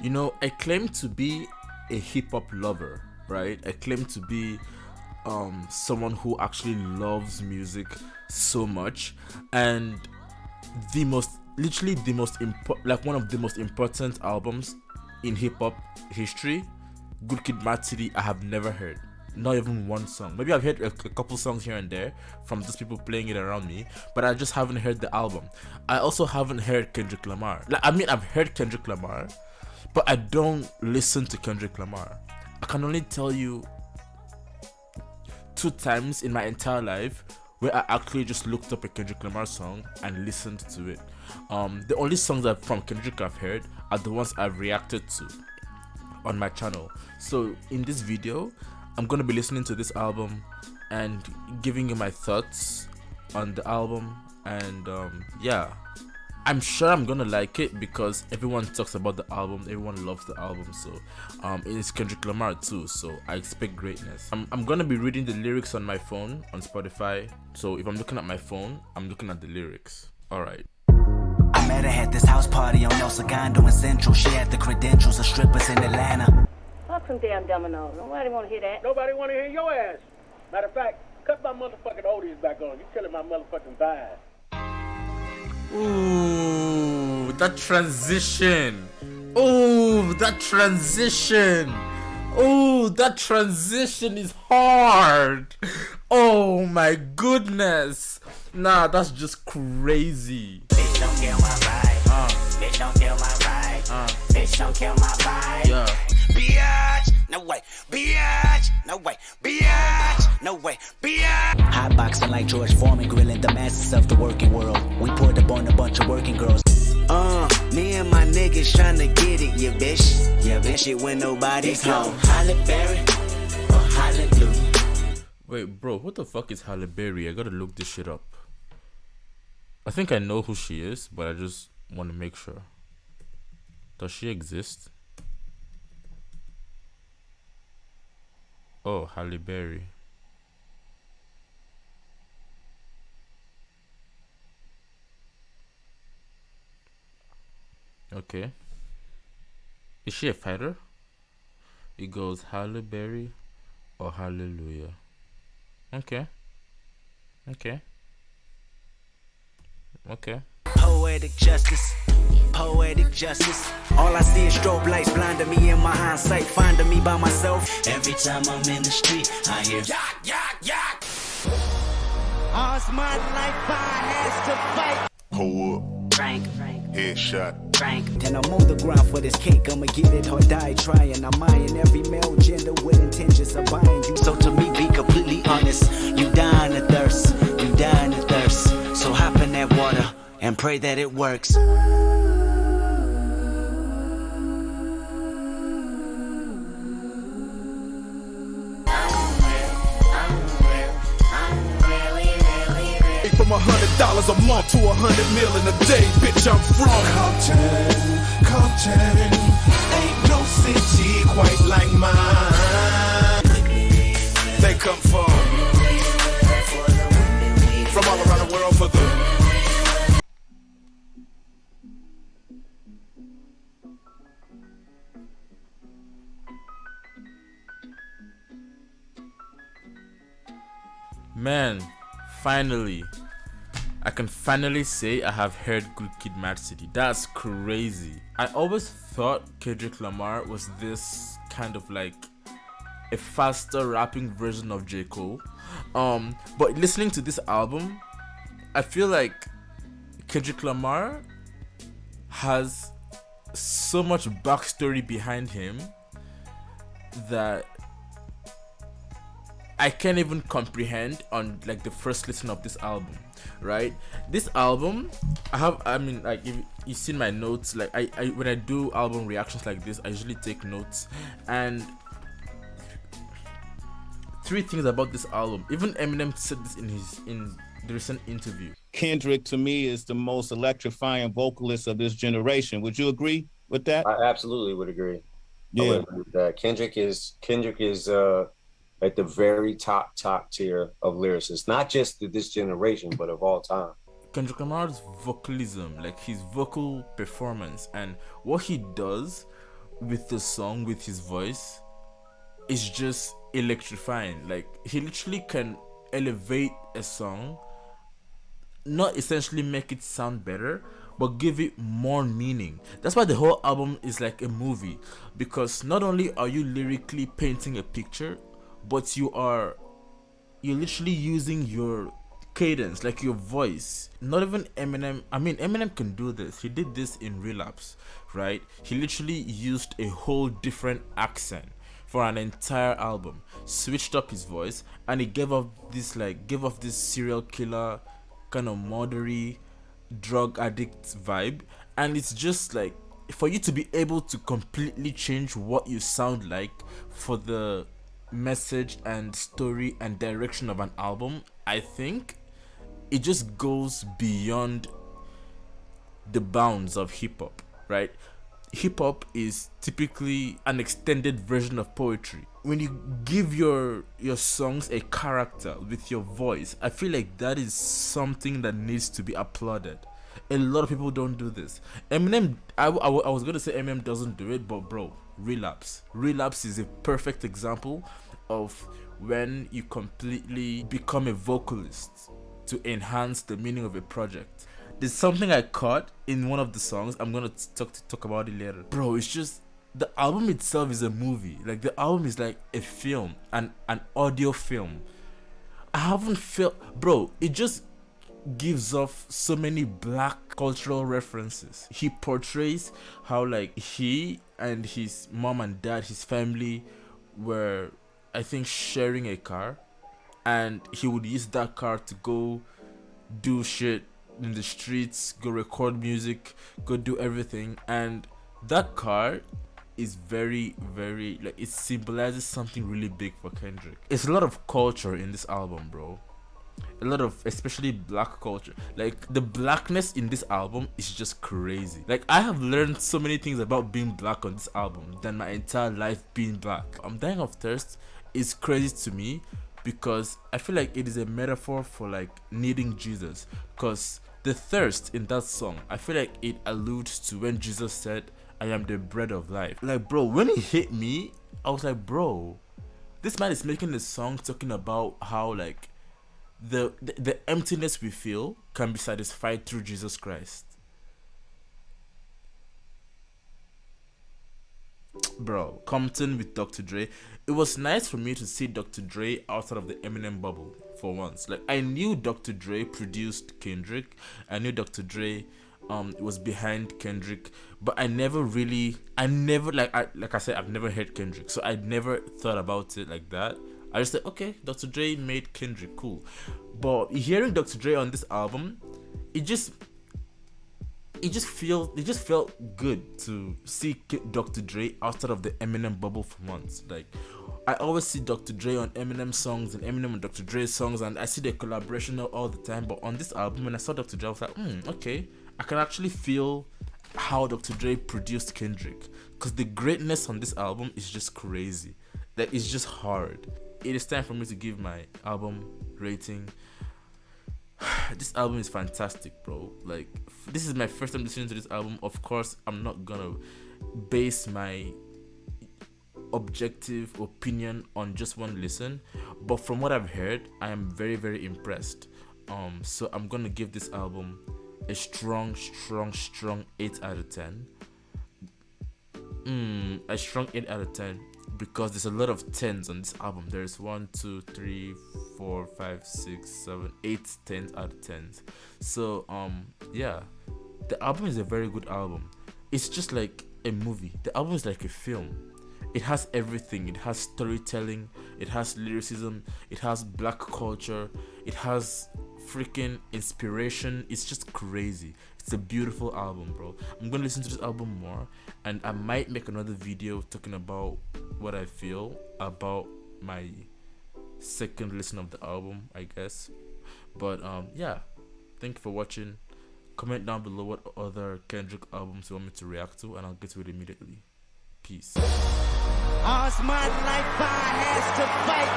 You know, I claim to be a hip hop lover, right? I claim to be someone who actually loves music so much, and the most, literally the most like one of the most important albums in hip hop history, Good Kid, Mad City, I have never heard. Not even one song. Maybe I've heard a couple songs here and there from just people playing it around me, but I just haven't heard the album. I also haven't heard Kendrick Lamar. Like, I mean, I've heard Kendrick Lamar, but I don't listen to Kendrick Lamar. I can only tell you 2 times in my entire life where I actually just looked up a Kendrick Lamar song and listened to it. The only songs that from Kendrick I've heard are the ones I've reacted to on my channel. So in this video, I'm gonna be listening to this album and giving you my thoughts on the album, and yeah, I'm sure I'm gonna like it because everyone talks about the album, everyone loves the album. So it's Kendrick Lamar too, so I expect greatness. I'm gonna be reading the lyrics on my phone on Spotify, so if I'm looking at my phone, I'm looking at the lyrics. Alright. I met her at this house party on El Segundo in Central. She had the credentials of strippers in Atlanta. Fuck some damn dominoes. Nobody want to hear that. Nobody want to hear your ass. Matter of fact, cut my motherfucking oldies back on. You're killing my motherfucking vibe. Ooh, that transition. Ooh, that transition. Ooh, that transition is hard. Oh my goodness. Nah, that's just crazy. Bitch, don't kill my vibe. Bitch, don't kill my vibe. Bitch, don't kill my vibe. Yeah. Biatch, no way. Biatch, no way. Biatch, no way. Biatch. Hot boxing like George Foreman, grilling the masses of the working world. We pulled up on a bunch of working girls. Me and my niggas tryna get it, yeah, bitch. Yeah, bitch, it when nobody's home. Halle Berry or Hallelujah. Wait, bro, what the fuck is Halle Berry? I gotta look this shit up. I think I know who she is, but I just want to make sure. Does she exist? Oh, Halle Berry. Okay. Is she a fighter? It goes Halle Berry or Hallelujah. Okay. Okay. Okay. Poetic justice. Poetic justice. All I see is strobe lights blinding me in my hindsight, finding me by myself. Every time I'm in the street, I hear yak, yak, yak. All's my life I has to fight. Pull up, Frank, headshot. Frank. Then I'm on the ground for this cake. I'ma get it or die trying. I'm eyeing every male gender with intentions of buying you. So to me, be completely honest. You dying of thirst. You dying of thirst. So hop in that water and pray that it works. From $100 a month to $100 million a day, bitch, I'm from Compton, ain't no city quite like mine. They come from all around the world for the. Man, finally. I can finally say I have heard Good Kid, Mad City. That's crazy. I always thought Kendrick Lamar was this kind of like a faster rapping version of J. Cole. But listening to this album, I feel like Kendrick Lamar has so much backstory behind him that I can't even comprehend on like the first listen of this album, right? This album, I mean, like if you've seen my notes, like I when I do album reactions like this, I usually take notes, and 3 things about this album. Even Eminem said this in the recent interview. Kendrick to me is the most electrifying vocalist of this generation. Would you agree with that? I absolutely would agree. Yeah. I would agree with that. Kendrick is at the very top tier of lyricists, not just of this generation, but of all time. Kendrick Lamar's vocalism, like his vocal performance and what he does with the song, with his voice, is just electrifying. Like, he literally can elevate a song, not essentially make it sound better, but give it more meaning. That's why the whole album is like a movie, because not only are you lyrically painting a picture, but you're literally using your cadence, like your voice. Not even Eminem. I mean, Eminem can do this. He did this in Relapse, right? He literally used a whole different accent for an entire album, switched up his voice, and he gave off this serial killer kind of murdery, drug addict vibe. And it's just like, for you to be able to completely change what you sound like for the message and story and direction of an album, I think it just goes beyond the bounds of hip-hop, right? Hip-hop is typically an extended version of poetry. When you give your songs a character with your voice, I feel like that is something that needs to be applauded. A lot of people don't do this. Eminem, I was gonna say Eminem doesn't do it, but bro, Relapse is a perfect example of when you completely become a vocalist to enhance the meaning of a project. There's something I caught in one of the songs. I'm gonna talk about it later. Bro, it's just, the album itself is a movie. Like, the album is like a film, an audio film. I haven't felt, bro, it just gives off so many black cultural references. He portrays how, like, he and his mom and dad, his family, were, I think, sharing a car, and he would use that car to go do shit in the streets, go record music, go do everything. And that car is very, very, like, it symbolizes something really big for Kendrick. It's a lot of culture in this album, bro. A lot of, especially black culture. Like, the blackness in this album is just crazy. Like, I have learned so many things about being black on this album than my entire life being black. I'm Dying of Thirst is crazy to me because I feel like it is a metaphor for, like, needing Jesus. Because the thirst in that song, I feel like it alludes to when Jesus said, "I am the bread of life." Like, bro, when it hit me, I was like, bro, this man is making a song talking about how, like, the emptiness we feel can be satisfied through Jesus Christ. Bro, Compton with Dr. Dre. It was nice for me to see Dr. Dre outside of the Eminem bubble for once. Like, I knew Dr. Dre produced Kendrick. I knew Dr. Dre was behind Kendrick, but I never like I said, I've never heard Kendrick, so I never thought about it like that. I just said, okay, Dr. Dre made Kendrick, cool. But hearing Dr. Dre on this album, it just felt good to see Dr. Dre outside of the Eminem bubble for once. Like, I always see Dr. Dre on Eminem songs and Eminem on Dr. Dre songs, and I see the collaboration all the time. But on this album, when I saw Dr. Dre, I was like, okay, I can actually feel how Dr. Dre produced Kendrick, because the greatness on this album is just crazy. Like, it's just hard. It is time for me to give my album rating. This album is fantastic, bro. Like, this is my first time listening to this album. Of course, I'm not gonna base my objective opinion on just one listen, but from what I've heard, I am very, very impressed. So I'm gonna give this album a strong 8 out of 10. A strong 8 out of 10, because there's a lot of 10s on this album. There's 1, 2, 3, 4, 5, 6, 7, 8 10s out of 10s. So yeah, the album is a very good album. It's just like a movie. The album is like a film. It has everything. It has storytelling, it has lyricism, it has black culture, it has freaking inspiration. It's just crazy. It's a beautiful album, bro. I'm gonna listen to this album more, and I might make another video talking about what I feel about my second listen of the album, I guess. But yeah, thank you for watching. Comment down below what other Kendrick albums you want me to react to, and I'll get to it immediately. Peace. All's my life I has to fight